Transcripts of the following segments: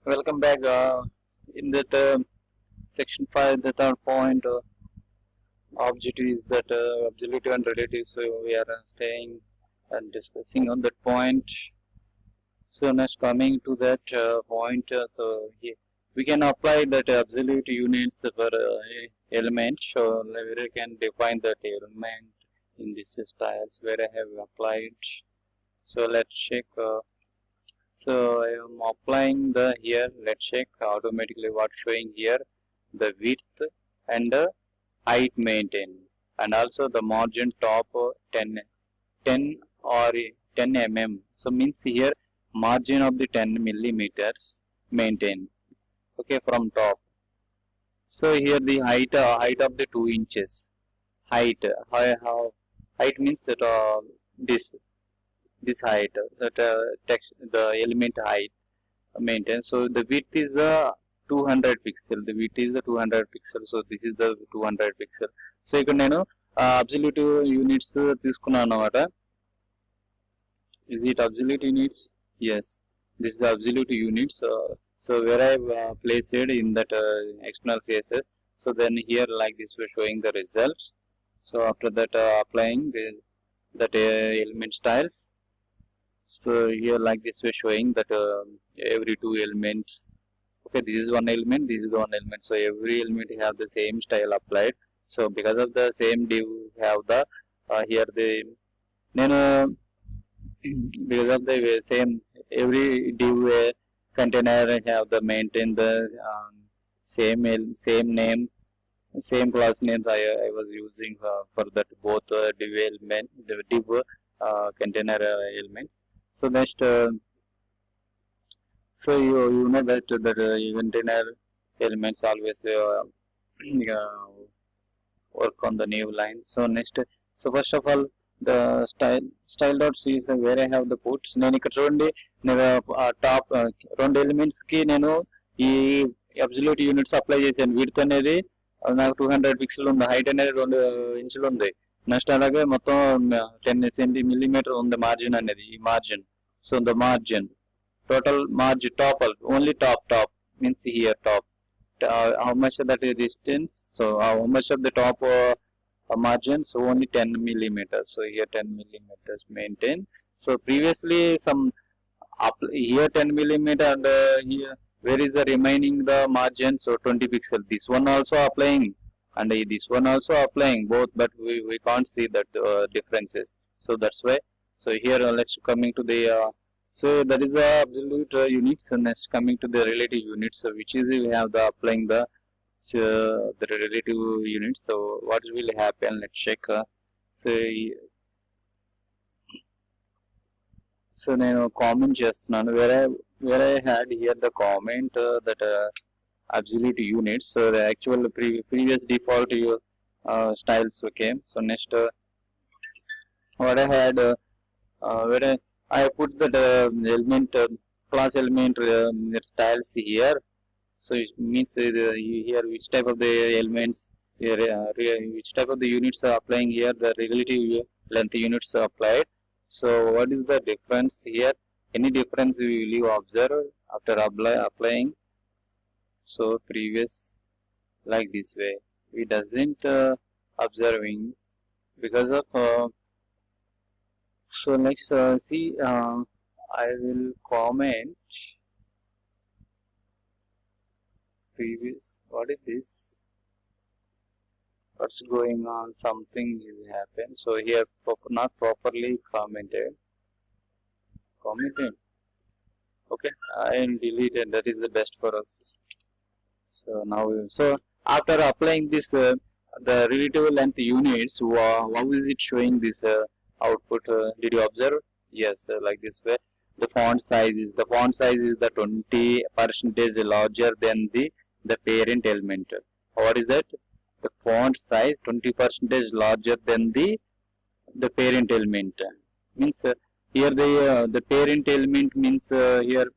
Welcome back. In that section 5, the third point, objective is that absolute and relative. So we are staying and discussing on that point. So next coming to that point, we can apply that absolute units for element. So we can define that element in this styles where I have applied. So let's check. So I am applying the here. Let's check automatically what showing here the width and the height maintained, and also the margin top 10 or 10 mm. So means here margin of the 10 millimeters maintained. Okay, from top. So here the height of the 2 inches. Height how height means that this height that text the element height maintained. So the width is the 200 pixel. The width is the 200 pixel. So this is the 200 pixel. So ఇక్కడ నేను absolute units తీసుకున్నాను అన్నమాట. Is it absolute units? Yes, this is the absolute units. So where I placed it in that external CSS. So then here like this we're showing the results. So after that applying that element styles. So here like this we're showing that every two elements. Okay, this is one element, this is one element. So every element have the same style applied. So because of the same div have the here the నేను because of the same every div container have the maintain the same name, same class names I was using for that both div element, the div container elements. So next so you know that container elements always work on the new line. So next, so first of all the style dot c is where I have the puts. నేను ఇక్కడ చూడండి నేను top రెండు elements కి నేను ఈ absolute units apply చేశాను. Width అనేది నాకు 200 పిక్సెల్ ఉంది, హైట్ అనేది 2 ఇంచులు ఉంది. నెక్స్ట్ అలాగే మొత్తం 10 మిల్లీమీటర్ ఉంది మార్జిన్ అనేది, ఈ margin. So the margin total margin top only top means here top how much of that is distance. So how much of the top margin, so only 10 millimeters. So here 10 millimeters maintain. So previously some up here 10 millimeter and here where is the remaining the margin, so 20 pixel. This one also applying and this one also applying both, but we can't see that differences. So that's why. So here let's coming to the so that is the absolute units, and next coming to the relative units, which is we have the applying the relative units. So what will happen? Let's check. So నేను comment చేస్తున్నాను where I had here the comment that absolute units. So the actual previous default styles came. So next what I had where I put the element class element styles here. So it means here which type of the elements here, which type of the units are applying here, the relative length units are applied. So what is the difference here? Any difference will you observe after applying? So previous like this way we doesn't observing because of so next see I will comment previous. What is this? What's going on? Something will happen. So here not properly commented. Okay, I will delete it. That is the best for us. So now so after applying this the relative length units, how is it showing this output? Did you observe? Yes, like this way. The font size is the 20% larger than the parent element. What is that? The font size 20% larger than the parent element. Means here the parent element means here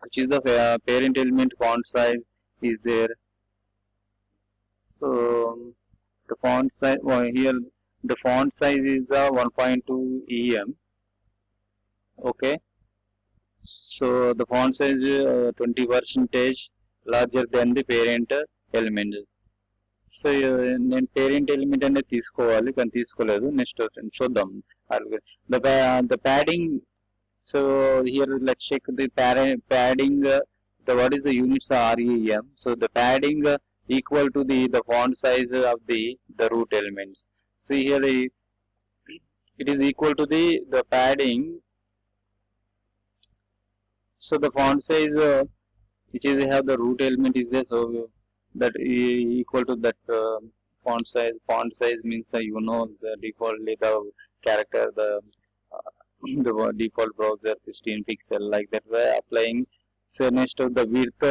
which is the parent element font size is there. So the font size here the font size is the 1.2 em. Okay, So the font size 20 percentage larger than the parent element. So నేను parent element అనేది తీసుకోవాలి కానీ తీసుకోలేదు. Next చూద్దాం. The padding. So here let's check the padding. The what is the units REM? So the padding equal to the font size of the root elements. So here it is equal to the padding. So the font size which is have the root element is there. So that equal to that font size. Font size means the defaultly the character the default browser 16 pixel like that way applying. So next of the width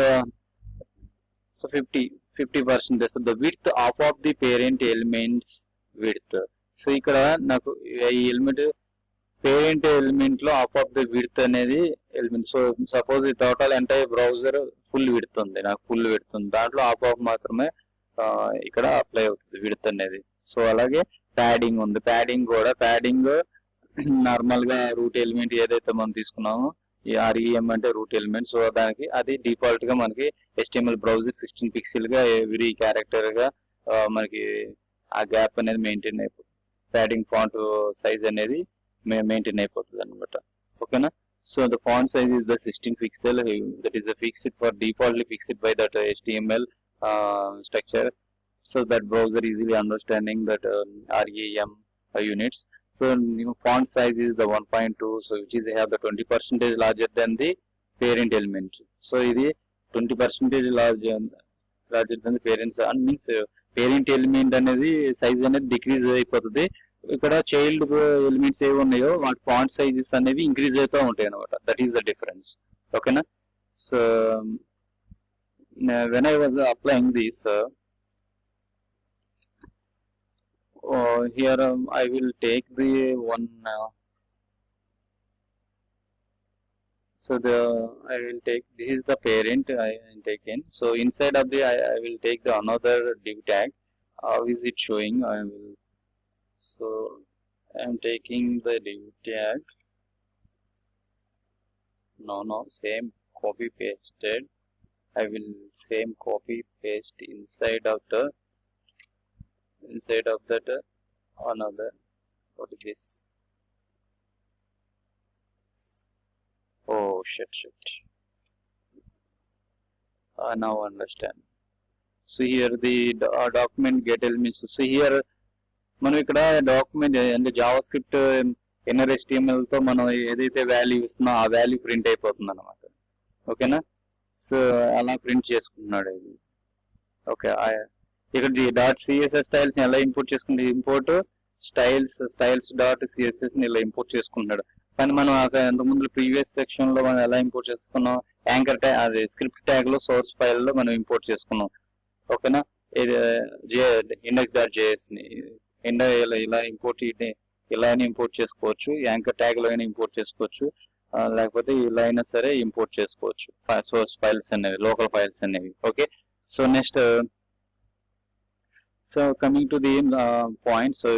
so 50%. So the width of the parent elements width. So ఇక్కడ నాకు ఈ element parent element లో half of the width అనేది element. So suppose ఈ total entire browser full width ఉంది, నాకు full width ఉంది, దాంట్లో హాఫ్ ఆఫ్ మాత్రమే ఇక్కడ అప్లై అవుతుంది విడ్త్ అనేది. సో అలాగే ప్యాడింగ్ ఉంది. ప్యాడింగ్ కూడా నార్మల్ గా రూట్ ఎలిమెంట్ ఏదైతే మనం తీసుకున్నామో ఈ REM అంటే రూట్ ఎలిమెంట్. సో దానికి అది డిఫాల్ట్ గా మనకి HTML బ్రౌజర్ 16 పిక్సెల్ గా ఎవ్రీ క్యారెక్టర్ గా మనకి ఆ గ్యాప్ అనేది మెయింటైన్ అయిపోతుంది. ప్యాడింగ్ ఫాంట్ సైజ్ అనేది మెయింటైన్ అయిపోతుంది అనమాట. ఓకేనా. So the font size is the 16 pixel that is fixed for defaultly fixed by that HTML structure. So that browser easily understanding that REM units. So font size is the 1.2, so which is have the 20% larger than the parent element. So ఇది 20% larger than the parents and means parent element అనేది size అనేది decrease అయిపోతుంది. ఇక్కడ child elements ఏవి ఉన్నాయో వాటి font sizes అనేవి increase అవుతూ ఉంటాయి అనమాట. That is the difference. ఓకేనా. So when I was applying this here I will take the one so I will take this is the parent I taken. So inside of the I will take the another div tag. How is it showing? I will. So I am taking the div tag. No, same copy pasted. I will same copy paste inside of that another. What is this? Oh shit. Now understand. So here the document get elements. So here మనం ఇక్కడ document అంటే Java script inner HTML తో మనం ఏదైతే value ఇస్తున్నా ఆ value print అయిపోతుంది అనమాట. ఓకేనా. సో అలా ప్రింట్ చేసుకుంటున్నాడు ఇది. ఓకే. ఇక్కడ .css స్టైల్స్ ని ఎలా ఇంపోర్ట్ చేసుకుంటే ఇంపోర్ట్ స్టైల్స్ .css ని ఇలా ఇంపోర్ట్ చేసుకుంటున్నాడు. కానీ మనం ఇంతకుముందు ప్రీవియస్ సెక్షన్ లో మనం ఎలా ఇంపోర్ట్ చేసుకున్నాం, యాంకర్ ట్యాగ్ అది స్క్రిప్ట్ ట్యాగ్ లో సోర్స్ ఫైల్ లో మనం ఇంపోర్ట్ చేసుకున్నాం. ఓకేనా. index.js ని ఇలా ఇంపోర్ట్ ఇలా ఇంపోర్ట్ చేసుకోవచ్చు. యాంకర్ ట్యాగ్ లో అయినా ఇంపోర్ట్ చేసుకోవచ్చు, లేకపోతే ఇలా అయినా సరే ఇంపోర్ట్ చేసుకోవచ్చు సోర్స్ ఫైల్స్ అనేవి, లోకల్ ఫైల్స్ అనేవి. Okay. So next so coming to the point. So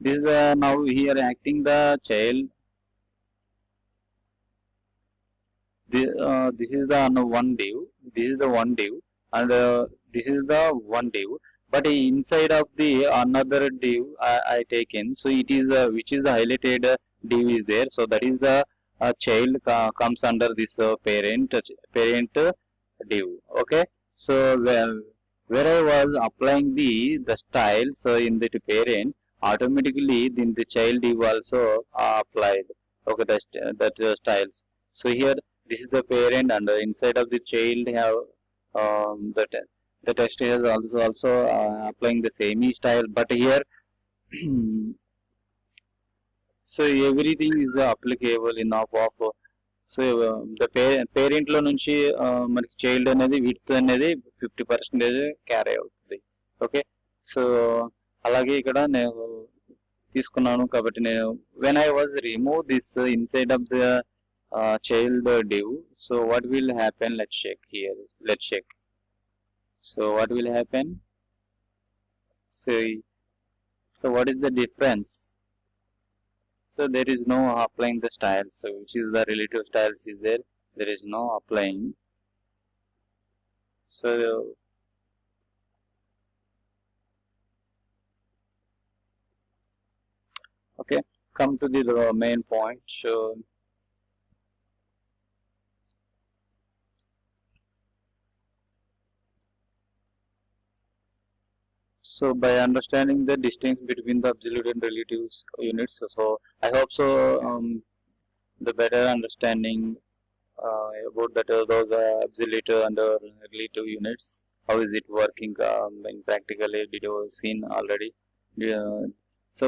this is now here acting the child. This is the one div. This is the one div, and this is the one div. But inside of the another div I taken. So it is which is the highlighted div is there. So that is the child comes under this parent div. Okay. So where I was applying the styles in the parent, automatically then the child div also applied. Okay, that styles. So here this is the parent, and inside of the child have the text is also applying the same style. But here so everything is applicable in of so the parent లో నుంచి మనకి child అనేది width అనేది 50% carry అవుతుంది. Okay. So అలాగే ఇక్కడ నేను తీసుకున్నాను కాబట్టి నేను when I was remove this inside of the child div, so what will happen, let's check here. Let's check. So what will happen, so what is the difference? So there is no applying the styles, so which is the relative styles is there. there is no applying. So okay, come to the main point. So by understanding the distance between the absolute and relative units, so I hope so the better understanding about that those absolute and relative units. How is it working in practically? Did you seen already? Yeah. So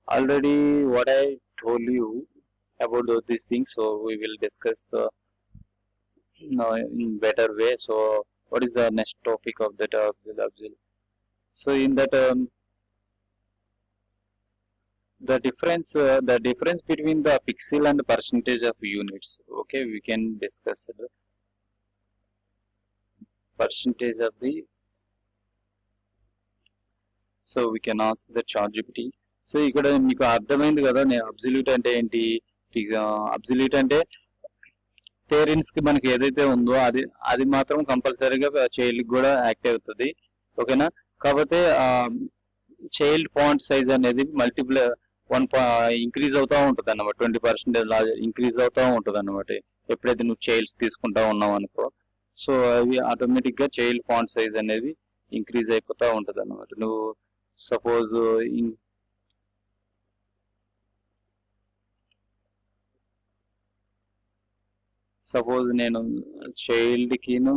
already what I told you about these things. So we will discuss in better way. So what is the next topic of that absolute? So in that the difference between the pixel and the percentage of units. Okay, we can discuss the percentage of the. So we can ask the ChatGPT. సో ఇక్కడ మీకు అర్థమైంది కదా నేను absolute అంటే ఏంటి. Absolute అంటే parents కి మనకి ఏదైతే ఉందో అది అది మాత్రం కంపల్సరీగా చైల్డ్ కి కూడా యాక్ట్ అవుతుంది. ఓకేనా. కాకపోతే చైల్డ్ ఫాంట్ సైజ్ అనేది మల్టిపుల్ ఇంక్రీజ్ అవుతూ ఉంటుంది అన్నమాట. 20% ఇంక్రీజ్ అవుతూ ఉంటుంది అన్నమాట ఎప్పుడైతే నువ్వు చైల్డ్స్ తీసుకుంటా ఉన్నావు అనుకో. సో అవి ఆటోమేటిక్ గా చైల్డ్ ఫాంట్ సైజ్ అనేది ఇంక్రీజ్ అయిపోతూ ఉంటుంది అన్నమాట. నువ్వు సపోజ్ నేను చైల్డ్ కిను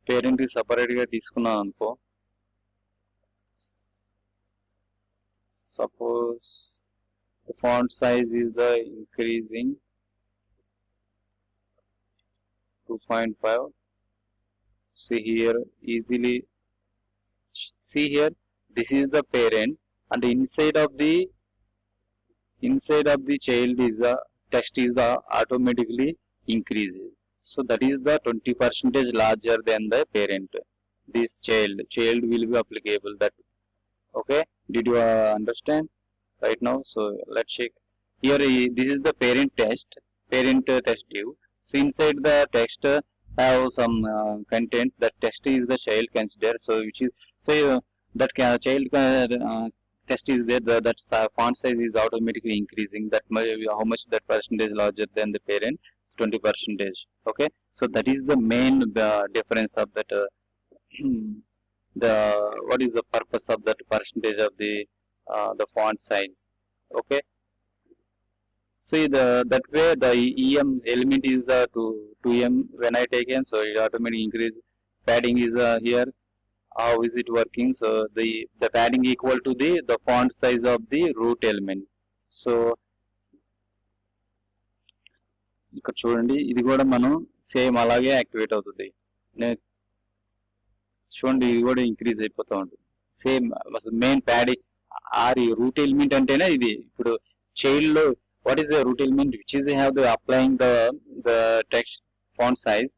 పేరెంట్ కి సపరేట్ గా తీసుకున్నాను అనుకో. Suppose the font size is the increasing 2.5. see here easily see here, this is the parent and inside of the child is the text is the automatically increases. So that is the 20% larger than the parent. This child will be applicable that. Okay, did you understand right now? So let's check here. This is the parent test div. So inside the text have some content. That text is the child consider. So which is so that child text is there. That font size is automatically increasing. That how much that percentage larger than the parent, 20%. Okay, so that is the main difference of that. The what is the purpose of that percentage of the font size. Okay, see that way the em element is the 2em when I take m, so it automatically increase. Padding is here. How is it working? So the padding equal to the font size of the root element. So ఇక్కడ చూడండి ఇది కూడా మనం same అలాగే activate అవుతుంది. చూడండి ఇది కూడా ఇంక్రీజ్ అయిపోతూ ఉంటుంది. Same main padding root element అంటేనే ఇది. ఇప్పుడు చైల్డ్ లో what is the root element which is have the applying the text font size.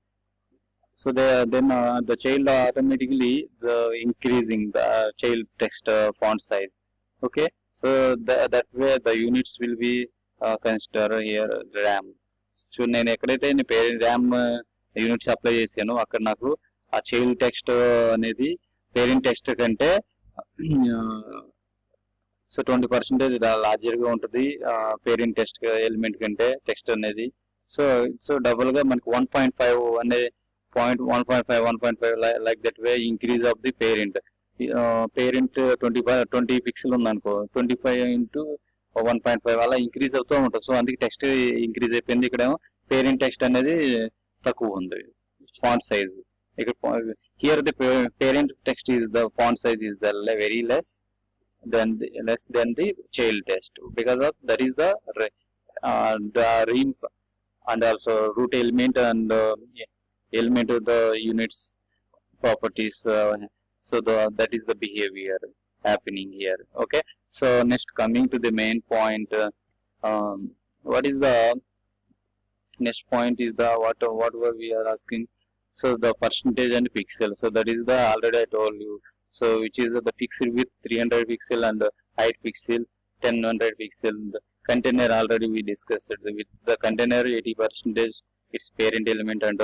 So then the child automatically the increasing the child text font size. Okay, so that way the units will be consider here RAM. So నేను ఎక్కడైతే RAM units apply చేశానో అక్కడ నాకు ఆ child text అనేది parent text కంటే so 20% larger గా ఉంటుంది పేరెంట్ టెక్స్ట్ ఎలిమెంట్ కంటే టెక్స్ట్ అనేది. సో డబుల్ గా మనకి 1.5 అనే point 1.5 like that way increase of the parent. Parent 20 pixel ఉందనుకో 25 into 1.5 అలా ఇంక్రీజ్ అవుతూ ఉంటుంది. సో అందుకే టెక్స్ట్ ఇంక్రీజ్ అయిపోయింది. ఇక్కడేమో పేరెంట్ టెక్స్ట్ అనేది తక్కువ ఉంది ఫాంట్ సైజ్. ఇక్కడ here the parent text is the font size is the very less than the child text, because of that is the ream and also root element and element of the units properties. So that is the behavior happening here. Okay, so next coming to the main point, what is the next point is the what were we are asking. So the percentage and pixel, so that is the already I told you. So which is the pixel with 300 pixel and height pixel 1000 pixel. container already we discussed. With the container 80% its parent element and